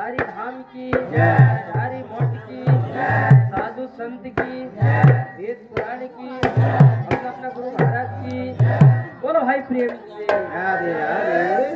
हरि धाम की जय, हरि मठ की जय, साधु संत की जय, वेद पुराण की जय, अपना गुरु महाराज की जय। बोलो भाई प्रेम से राधे राधे।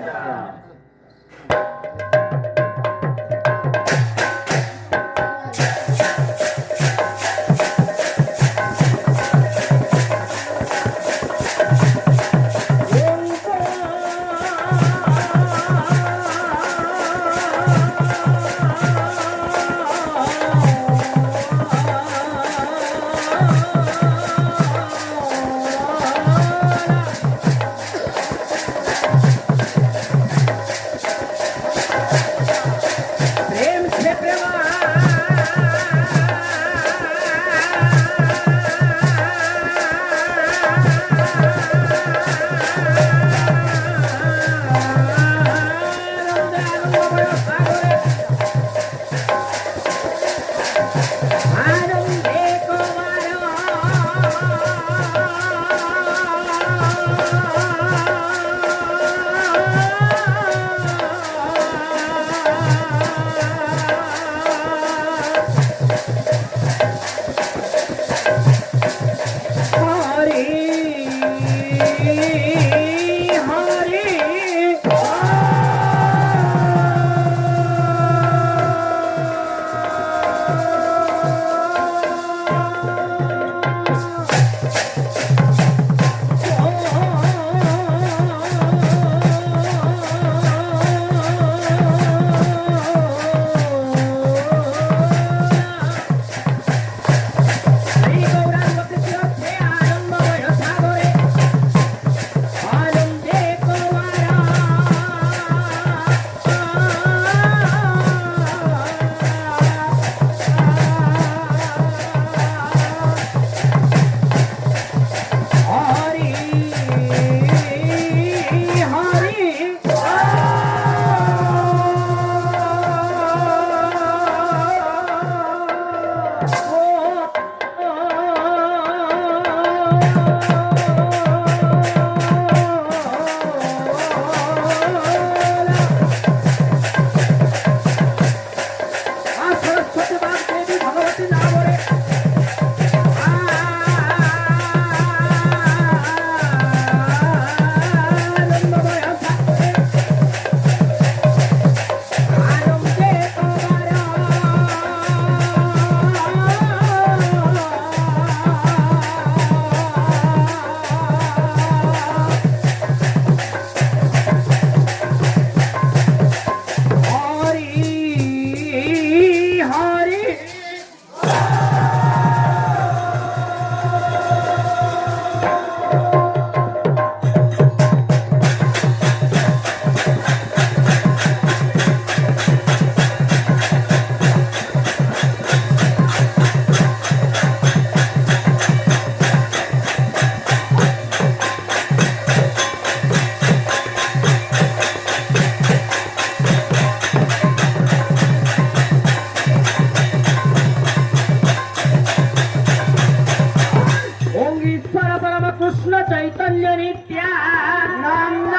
कृष्ण चैतन्य नित्यानंद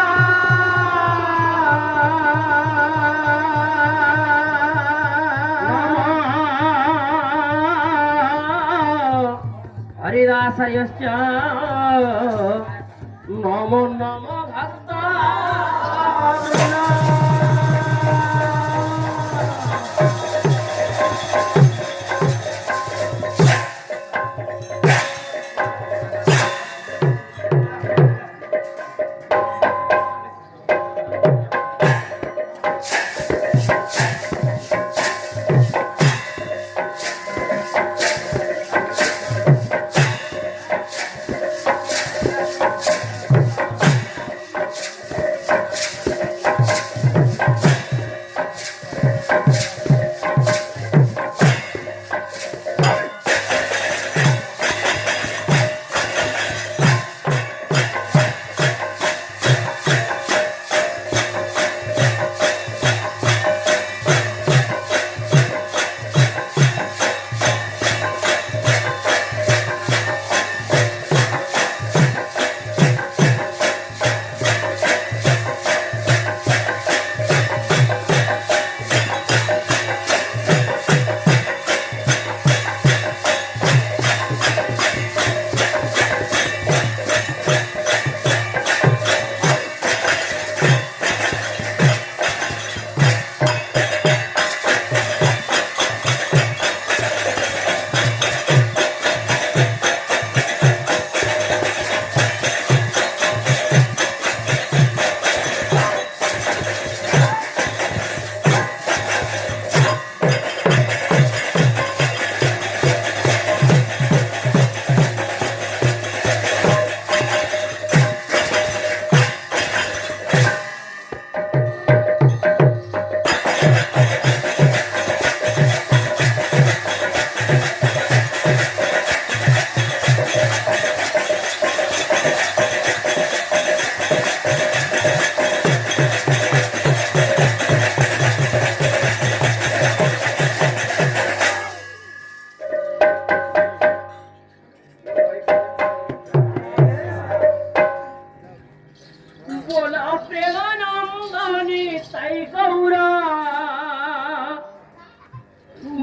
हरिदास यश्च नमो नमो भक्त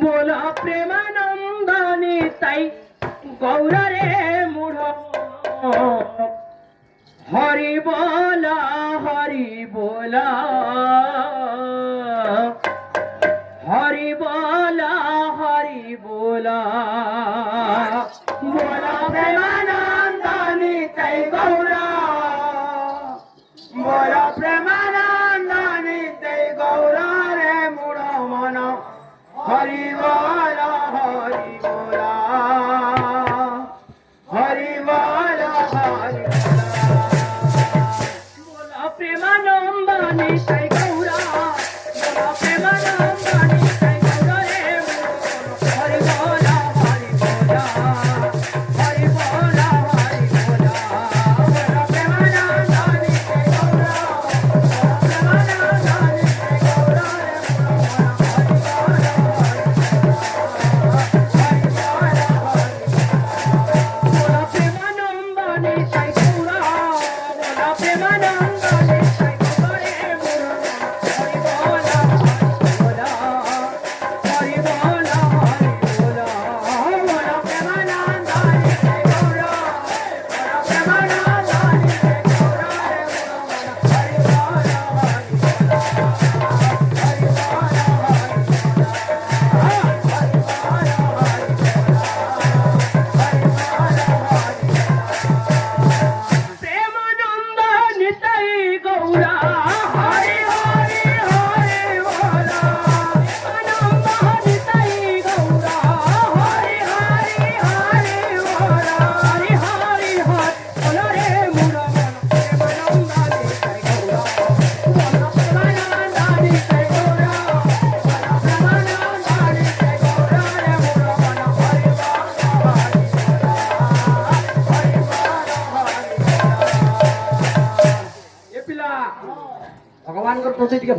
बोला प्रेमानंदानी ताई गौरा रे मूढ हरि बोला हरि बोला हरि बोला हरि बोला बोला प्रेमानंदानी ताई गौरा बोला प्रेमानंदानी ताई गौरा रे मूढ मन हरि बोला हरि बोला हरि बोला हरि बोला प्रेमानंदानी ताई गौरा बोला प्रेमानंदानी ताई गौरा रे हरि बोला हरि बोला हरि बोला हरि बोला बोला प्रेमानंदानी ताई गौरा बोला प्रेमानंदानी ताई गौरा रे हरि बोला बोला प्रेमानंदानी ताई गौरा बोला प्रेमानंदानी ताई गौरा रे हरि बोला बोला हरि बोला हरि बोला बोला प्रेमानंदानी ताई गौरा बोला प्रेमानंदानी ताई गौरा रे हरि बोला हरि प्रेमानंदानी ताई गौरा हरि हरि हरि बोला प्रेमानंदानी ताई गौरा हरि हरि हरि बोला हरि हरि हरि बोला रे मुरा प्रेमानंदानी ताई गौरा बोला प्रेमानंदानी ताई गौरा बोला प्रेमानंदानी ताई गौरा रे मुरा हरि ଏ ପିଲା ଭଗବାନଙ୍କର ପ୍ରତି ଟିକେ